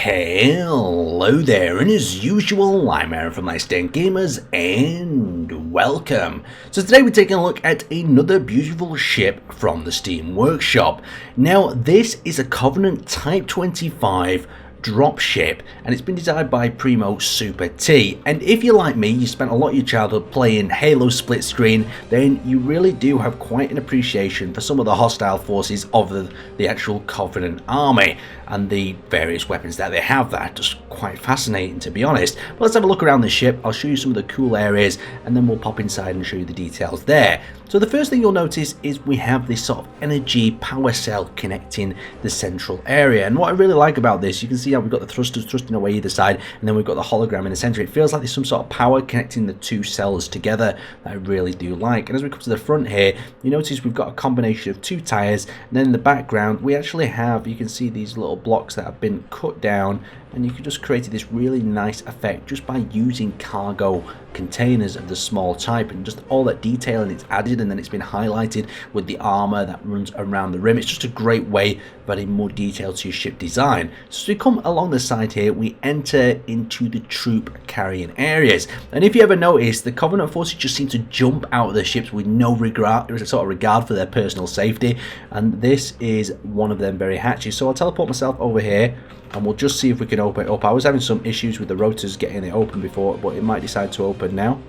Hello there, and as usual, I'm Aaron from My Stand Gamers, and welcome. So today we're taking a look at another beautiful ship from the Steam Workshop. Now, this is a Covenant Type-25 Dropship, and it's been designed by Primo Super T. And if you're like me, you spent a lot of your childhood playing Halo split screen, then you really do have quite an appreciation for some of the hostile forces of the actual Covenant army and the various weapons that they have that are just quite fascinating, to be honest. But let's have a look around the ship. I'll show you some of the cool areas and then we'll pop inside and show you the details there. So the first thing you'll notice is we have this sort of energy power cell connecting the central area, and what I really like about this, you can see how we've got the thrusters thrusting away either side, and then we've got the hologram in the center. It feels like there's some sort of power connecting the two cells together that I really do like. And as we come to the front here, you notice we've got a combination of two tires, and then in the background we actually have, you can see these little blocks that have been cut down, and you can just create this really nice effect just by using cargo containers of the small type, and just all that detailing it's added, and then it's been highlighted with the armor that runs around the rim. It's just a great way of adding more detail to your ship design. So as we come along the side here, we enter into the troop carrying areas, and if you ever notice, the Covenant forces just seem to jump out of their ships with no regard, there is a sort of regard for their personal safety, and this is one of them very hatches. So I'll teleport myself over here and we'll just see if we can open it up. I was having some issues with the rotors getting it open before, but it might decide to open now.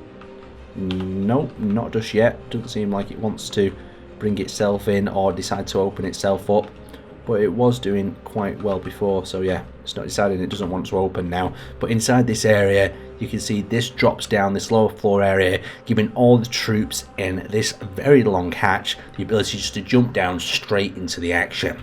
Nope, not just yet. Doesn't seem like it wants to bring itself in or decide to open itself up, but it was doing quite well before, so yeah, it's not deciding it doesn't want to open now. But inside this area, you can see this drops down this lower floor area, giving all the troops in this very long hatch the ability just to jump down straight into the action.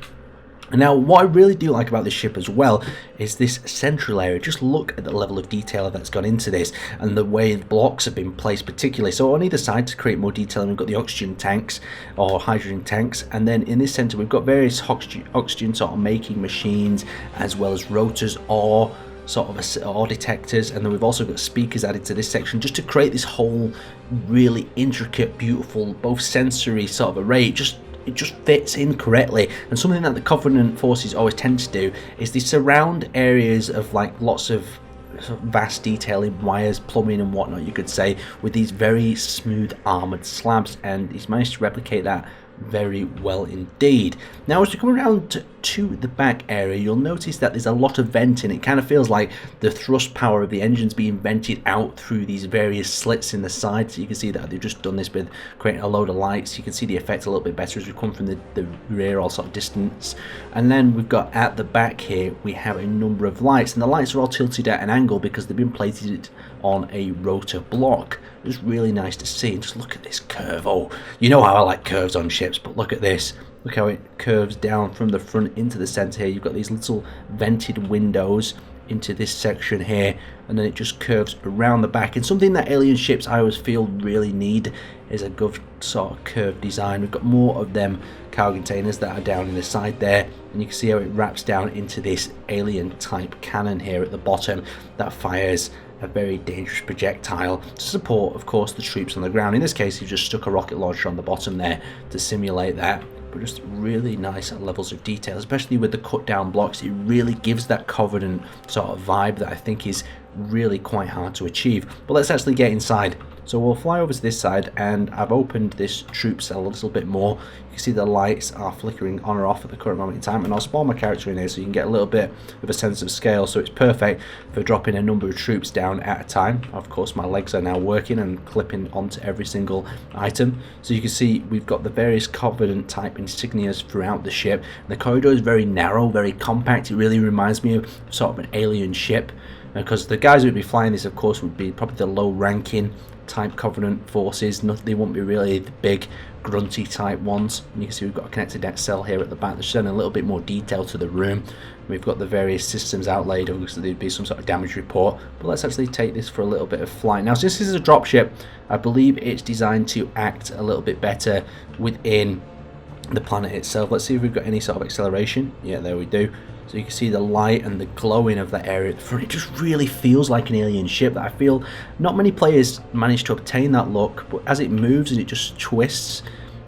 And now what I really do like about this ship as well is this central area. Just look at the level of detail that's gone into this and the way the blocks have been placed particularly. So on either side, to create more detail, we've got the oxygen tanks or hydrogen tanks, and then in this center we've got various oxygen sort of making machines, as well as rotors or sort of ore detectors, and then we've also got speakers added to this section just to create this whole really intricate, beautiful, both sensory sort of array. It just fits in correctly. And something that the Covenant forces always tend to do is they surround areas of like lots of vast detail in wires, plumbing and whatnot, you could say, with these very smooth armored slabs, and he's managed to replicate that very well indeed. Now as we come around to the back area, you'll notice that there's a lot of venting. It kind of feels like the thrust power of the engine's being vented out through these various slits in the side. So you can see that they've just done this with creating a load of lights. You can see the effect a little bit better as we come from the rear or sort of distance. And then we've got at the back here, we have a number of lights, and the lights are all tilted at an angle because they've been plated on a rotor block. It's really nice to see. And just look at this curve. Oh, you know how I like curves on ships, but look at this. Look how it curves down from the front into the center here. You've got these little vented windows into this section here, and then it just curves around the back. And something that alien ships I always feel really need is a good sort of curved design. We've got more of them cargo containers that are down in the side there, and you can see how it wraps down into this alien type cannon here at the bottom that fires a very dangerous projectile to support, of course, the troops on the ground. In this case, you've just stuck a rocket launcher on the bottom there to simulate that. But just really nice levels of detail, especially with the cut down blocks. It really gives that Covenant sort of vibe that I think is really quite hard to achieve. But let's actually get inside. So we'll fly over to this side, and I've opened this troop cell a little bit more. You can see the lights are flickering on or off at the current moment in time, and I'll spawn my character in here so you can get a little bit of a sense of scale. So it's perfect for dropping a number of troops down at a time. Of course, my legs are now working and clipping onto every single item. So you can see we've got the various Covenant type insignias throughout the ship. The corridor is very narrow, very compact. It really reminds me of sort of an alien ship, because the guys who would be flying this, of course, would be probably the low-ranking type Covenant forces. They won't be really the big grunty type ones. And you can see we've got a connected net cell here at the back that's showing a little bit more detail to the room. We've got the various systems outlaid, obviously there'd be some sort of damage report. But let's actually take this for a little bit of flight. Now, since this is a dropship, I believe it's designed to act a little bit better within the planet itself. Let's see if we've got any sort of acceleration. Yeah, there we do. So you can see the light and the glowing of that area at the front. It just really feels like an alien ship that I feel not many players manage to obtain that look, but as it moves and it just twists,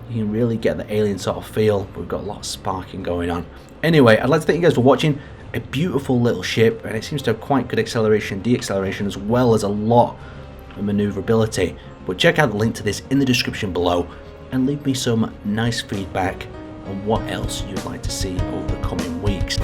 you can really get the alien sort of feel. We've got a lot of sparking going on. Anyway, I'd like to thank you guys for watching. a beautiful little ship, and it seems to have quite good acceleration, de-acceleration, as well as a lot of maneuverability. But check out the link to this in the description below and leave me some nice feedback on what else you'd like to see over the coming weeks.